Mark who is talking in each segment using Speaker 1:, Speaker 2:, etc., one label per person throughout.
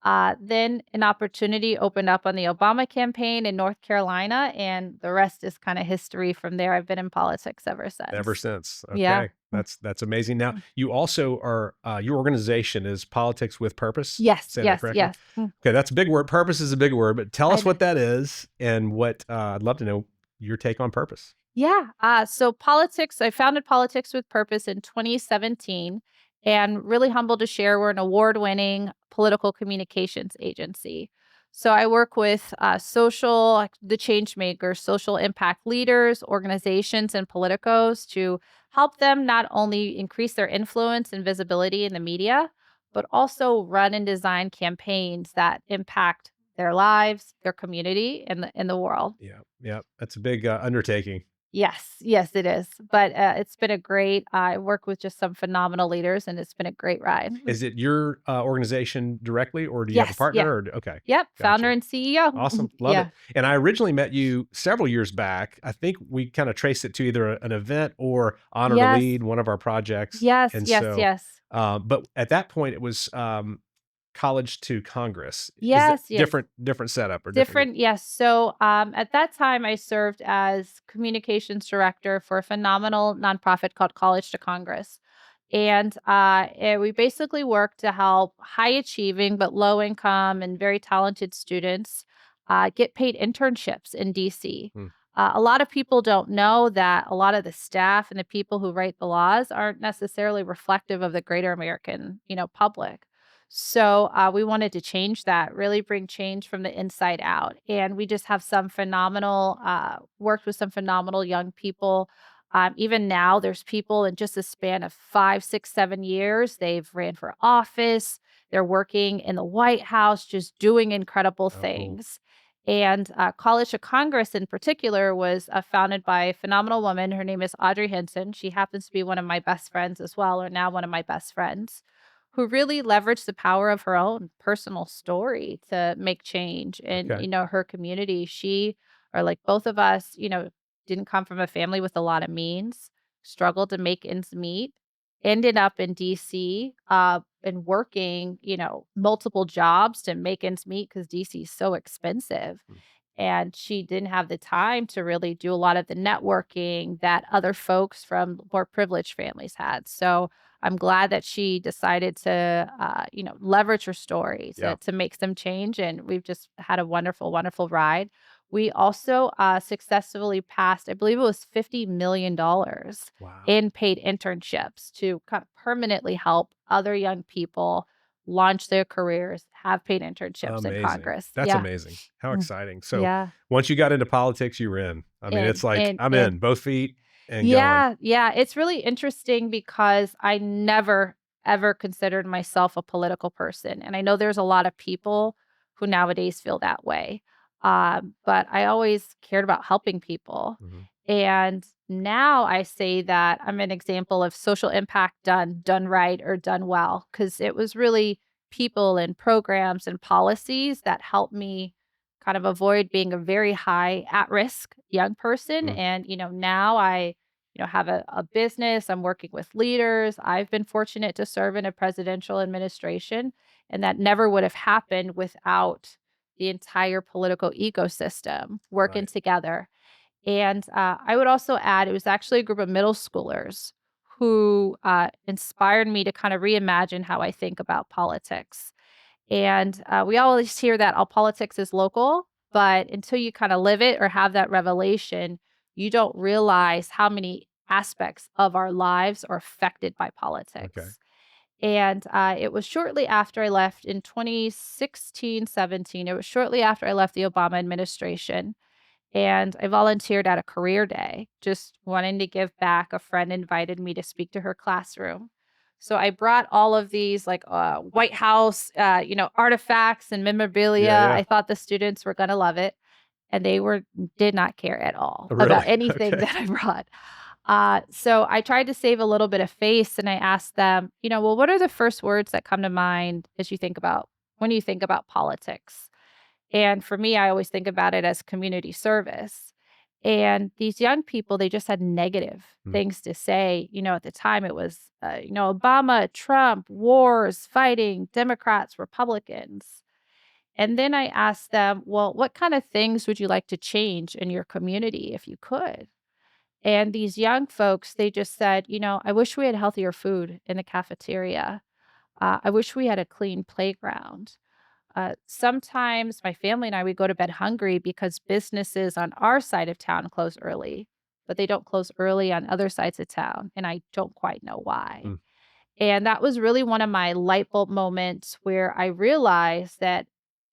Speaker 1: Then an opportunity opened up on the Obama campaign in North Carolina, and the rest is kind of history from there. I've been in politics ever
Speaker 2: Ever
Speaker 1: since.
Speaker 2: since.
Speaker 1: Yeah.
Speaker 2: Okay. That's amazing. Now, you also are your organization is Politics with Purpose.
Speaker 1: Yes,
Speaker 2: Say that
Speaker 1: yes,
Speaker 2: correctly?
Speaker 1: yes. Mm,
Speaker 2: Okay, that's a big word. Purpose is a big word, but tell
Speaker 1: I
Speaker 2: us
Speaker 1: know.
Speaker 2: what that is and what I'd love to know your take on purpose.
Speaker 1: Yeah. I founded Politics with Purpose in 2017 and really humbled to share we're an award winning political communications agency. So I work with the change makers, social impact leaders, organizations, and politicos to help them not only increase their influence and visibility in the media, but also run and design campaigns that impact their lives, their community, and the world.
Speaker 2: Yeah. Yeah. That's a big undertaking.
Speaker 1: Yes, yes, it is. But, it's been a great I work with just some phenomenal leaders, and it's been a great ride.
Speaker 2: Is it your organization directly, or do you have a
Speaker 1: Yes, yeah.
Speaker 2: partner? Or okay,
Speaker 1: Yep, founder
Speaker 2: gotcha.
Speaker 1: and CEO.
Speaker 2: Awesome, love it.
Speaker 1: Yeah.
Speaker 2: And I originally met you several years back. I think we kind of traced it to either an event or Honor to
Speaker 1: Yes.
Speaker 2: Lead, one of our projects.
Speaker 1: Yes,
Speaker 2: And
Speaker 1: yes,
Speaker 2: so,
Speaker 1: yes.
Speaker 2: but at that point, it was College to Congress. Is it
Speaker 1: Yes, yes.
Speaker 2: different setup or different group?
Speaker 1: Different yes. At that time, I served as communications director for a phenomenal nonprofit called College to Congress. We basically work to help high achieving but low income and very talented students get paid internships in DC.
Speaker 2: Hmm,
Speaker 1: A lot of people don't know that a lot of the staff and the people who write the laws aren't necessarily reflective of the greater American, public. We wanted to change that, really bring change from the inside out. And we just have worked with some phenomenal young people. Even now, there's people in just a span of 5, 6, 7 years. They've ran for office. They're working in the White House, just doing incredible
Speaker 2: oh,
Speaker 1: things. And College of Congress, in particular, was founded by a phenomenal woman. Her name is Audrey Hinson. She happens to be one of my best friends as well, or now one of my best friends, who really leveraged the power of her own personal story to make change in,
Speaker 2: okay.
Speaker 1: her community. Or like both of us, didn't come from a family with a lot of means, struggled to make ends meet, ended up in DC, and working, multiple jobs to make ends meet because DC is so expensive.
Speaker 2: Hmm,
Speaker 1: And she didn't have the time to really do a lot of the networking that other folks from more privileged families had. So I'm glad that she decided to, leverage her story
Speaker 2: yeah.
Speaker 1: to make some change. And we've just had a wonderful, wonderful ride. We also successfully passed, I believe it was $50 million
Speaker 2: Wow.
Speaker 1: in paid internships to kind of permanently help other young people launch their careers, have paid internships in
Speaker 2: Amazing.
Speaker 1: Congress.
Speaker 2: That's
Speaker 1: Yeah.
Speaker 2: amazing. How
Speaker 1: Mm.
Speaker 2: exciting. So
Speaker 1: Yeah.
Speaker 2: once you got into politics, you were in. I mean, it's like, I'm
Speaker 1: In
Speaker 2: in, both feet and going.
Speaker 1: Yeah, yeah, it's really interesting because I never, ever considered myself a political person, and I know there's a lot of people who nowadays feel that way, but I always cared about helping people,
Speaker 2: Mhm.
Speaker 1: and now I say that I'm an example of social impact done right or done well, because it was really people and programs and policies that helped me kind of avoid being a very high at risk young person,
Speaker 2: Mm,
Speaker 1: and, now I have a business. I'm working with leaders. I've been fortunate to serve in a presidential administration, and that never would have happened without the entire political ecosystem working
Speaker 2: right.
Speaker 1: together. And I would also add, it was actually a group of middle schoolers who inspired me to kind of reimagine how I think about politics. And we always hear that all politics is local, but until you kind of live it or have that revelation, you don't realize how many aspects of our lives are affected by
Speaker 2: Okay.
Speaker 1: politics. And it was shortly after I left in 2016, 17. It was shortly after I left the Obama administration. And I volunteered at a career day, just wanting to give back. A friend invited me to speak to her classroom. So I brought all of these like White House, artifacts and
Speaker 2: Yeah,
Speaker 1: memorabilia.
Speaker 2: yeah.
Speaker 1: I thought the students were going to love it. And they did not care at all
Speaker 2: Really?
Speaker 1: about anything
Speaker 2: Okay.
Speaker 1: that I brought. So I tried to save a little bit of face and I asked them, well, what are the first words that come to mind when you think about politics? And for me, I always think about it as community service. And these young people, they just had negative
Speaker 2: Mm,
Speaker 1: things to say. At the time, it was, Obama, Trump, wars, fighting, Democrats, Republicans. And then I asked them, well, what kind of things would you like to change in your community if you could? And these young folks, they just said, I wish we had healthier food in the cafeteria. I wish we had a clean playground. Sometimes my family and I, we go to bed hungry because businesses on our side of town close early, but they don't close early on other sides of town. And I don't quite know why.
Speaker 2: Mm.
Speaker 1: And that was really one of my light bulb moments where I realized that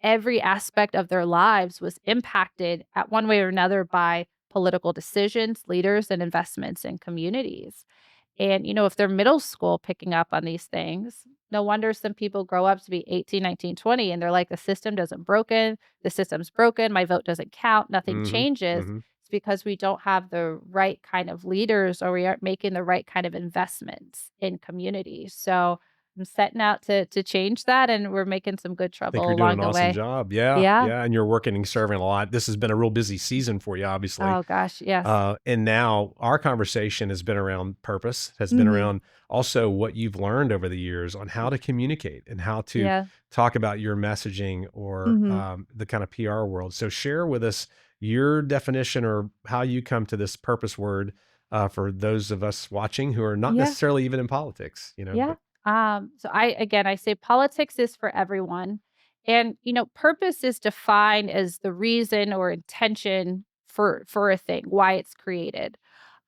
Speaker 1: every aspect of their lives was impacted at one way or another by political decisions, leaders, and investments in communities. And, if they're middle school picking up on these things, no wonder some people grow up to be 18, 19, 20, and they're like, the system's broken, my vote doesn't count, nothing
Speaker 2: Mhm.
Speaker 1: changes.
Speaker 2: Mhm.
Speaker 1: It's because we don't have the right kind of leaders or we aren't making the right kind of investments in communities. So I'm setting out to change that and we're making some good
Speaker 2: I think
Speaker 1: trouble
Speaker 2: you're doing
Speaker 1: along
Speaker 2: an
Speaker 1: the
Speaker 2: awesome
Speaker 1: way.
Speaker 2: job. Yeah,
Speaker 1: Yeah.
Speaker 2: yeah, and you're working and serving a lot. This has been a real busy season for you, obviously.
Speaker 1: Oh gosh, yes.
Speaker 2: And now our conversation has been around purpose, has been
Speaker 1: Mhm.
Speaker 2: around also what you've learned over the years on how to communicate and how to
Speaker 1: Yeah.
Speaker 2: talk about your messaging or
Speaker 1: Mhm.
Speaker 2: the kind of PR world. So share with us your definition or how you come to this purpose word for those of us watching who are not
Speaker 1: Yeah.
Speaker 2: necessarily even in politics,
Speaker 1: Yeah.
Speaker 2: but
Speaker 1: So I say politics is for everyone. And purpose is defined as the reason or intention for a thing, why it's created.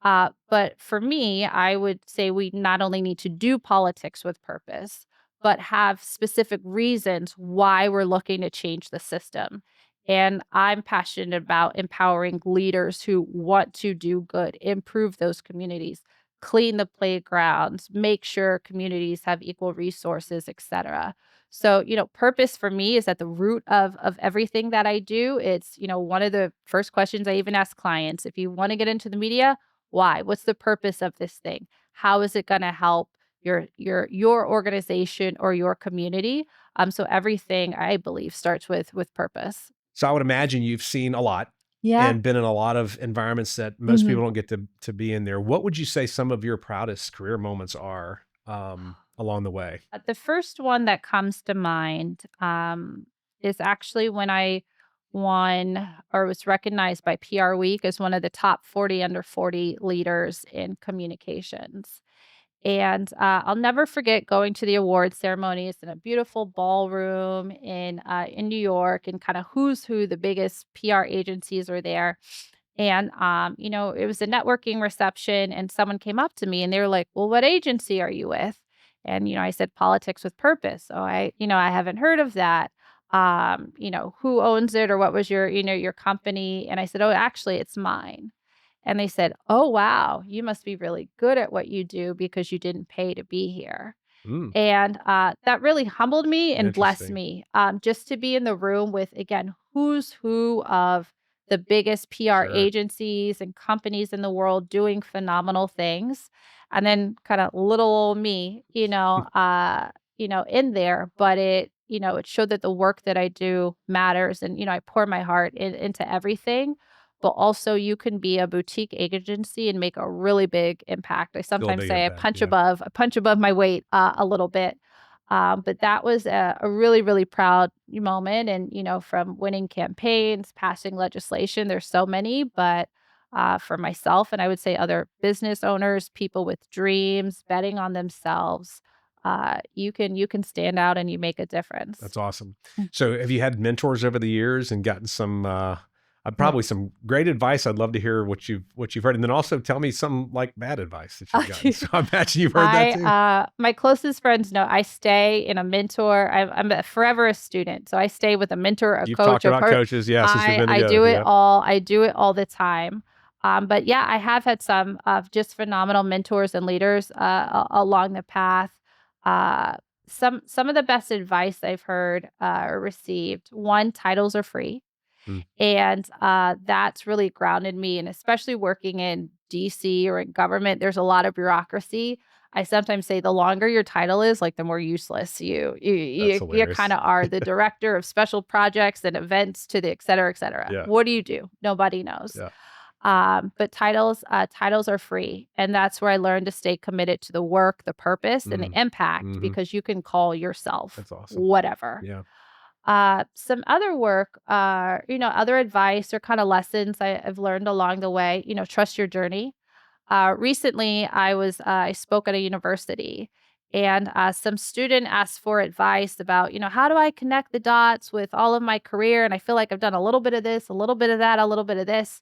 Speaker 1: But for me, I would say we not only need to do politics with purpose, but have specific reasons why we're looking to change the system. And I'm passionate about empowering leaders who want to do good, improve those communities, clean the playgrounds, make sure communities have equal resources, etc. So, purpose for me is at the root of everything that I do. It's, one of the first questions I even ask clients. If you want to get into the media, why? What's the purpose of this thing? How is it going to help your organization or your community? So everything I believe starts with purpose.
Speaker 2: so I would imagine you've seen a lot
Speaker 1: Yeah.
Speaker 2: and been in a lot of environments that most
Speaker 1: Mhm.
Speaker 2: people don't get to be in there. What would you say some of your proudest career moments are along the way?
Speaker 1: The first one that comes to mind is actually when I won or was recognized by PR Week as one of the top 40 under 40 leaders in communications. And I'll never forget going to the award ceremony. It's in a beautiful ballroom in New York, and kind of who's who, the biggest PR agencies are there. And it was a networking reception, and someone came up to me and they were like, "Well, what agency are you with?" And I said, "Politics with Purpose." So I haven't heard of that. Who owns it, or what was your company? And I said, "Oh, actually, it's mine." And they said, "Oh, wow, you must be really good at what you do because you didn't pay to be here."
Speaker 2: Mm,
Speaker 1: And that really humbled me and blessed
Speaker 2: interesting.
Speaker 1: me, just to be in the room with, again, who's who of the biggest PR
Speaker 2: Sure.
Speaker 1: agencies and companies in the world doing phenomenal things. And then kind of little old me, in there, but it showed that the work that I do matters. And, I pour my heart into everything, but also you can be a boutique agency and make a really big impact. I
Speaker 2: Still a
Speaker 1: sometimes
Speaker 2: big
Speaker 1: say
Speaker 2: impact. Yeah.
Speaker 1: I punch above my weight a little bit. But that was a really, really proud moment. And, from winning campaigns, passing legislation, there's so many, but for myself, and I would say other business owners, people with dreams, betting on themselves, you can stand out and you make a difference.
Speaker 2: That's awesome.
Speaker 1: Mm.
Speaker 2: So have you had mentors over the years and gotten some
Speaker 1: Yeah.
Speaker 2: probably some great advice? I'd love to hear what you've heard. And then also tell me some like bad advice that you've gotten. So I imagine you've heard that too.
Speaker 1: My closest friends know I stay in a mentor. I'm forever a student, so I stay with a mentor, a
Speaker 2: You've
Speaker 1: coach,
Speaker 2: talked
Speaker 1: a
Speaker 2: about
Speaker 1: coach.
Speaker 2: coaches, yeah, since we've
Speaker 1: I
Speaker 2: been
Speaker 1: I
Speaker 2: together.
Speaker 1: do it
Speaker 2: Yeah.
Speaker 1: all. I do it all the time. But yeah, I have had some of just phenomenal mentors and leaders along the path. Uh, some of the best advice I've heard or received. One, titles are free.
Speaker 2: Mm,
Speaker 1: And, that's really grounded me, and especially working in DC or in government, there's a lot of bureaucracy. I sometimes say the longer your title is, like, the more useless
Speaker 2: that's
Speaker 1: you
Speaker 2: hilarious.
Speaker 1: kinda are. The director of special projects and events to the et cetera, et cetera.
Speaker 2: Yeah.
Speaker 1: What do you do? Nobody knows.
Speaker 2: Yeah.
Speaker 1: But titles are free, and that's where I learned to stay committed to the work, the purpose, and the
Speaker 2: Mm,
Speaker 1: impact,
Speaker 2: hmm.
Speaker 1: because you can call yourself
Speaker 2: That's awesome.
Speaker 1: whatever.
Speaker 2: Yeah.
Speaker 1: Some other work, other advice or kind of lessons I've learned along the way, trust your journey. Recently, I spoke at a university, and some student asked for advice about, how do I connect the dots with all of my career? And I feel like I've done a little bit of this, a little bit of that, a little bit of this.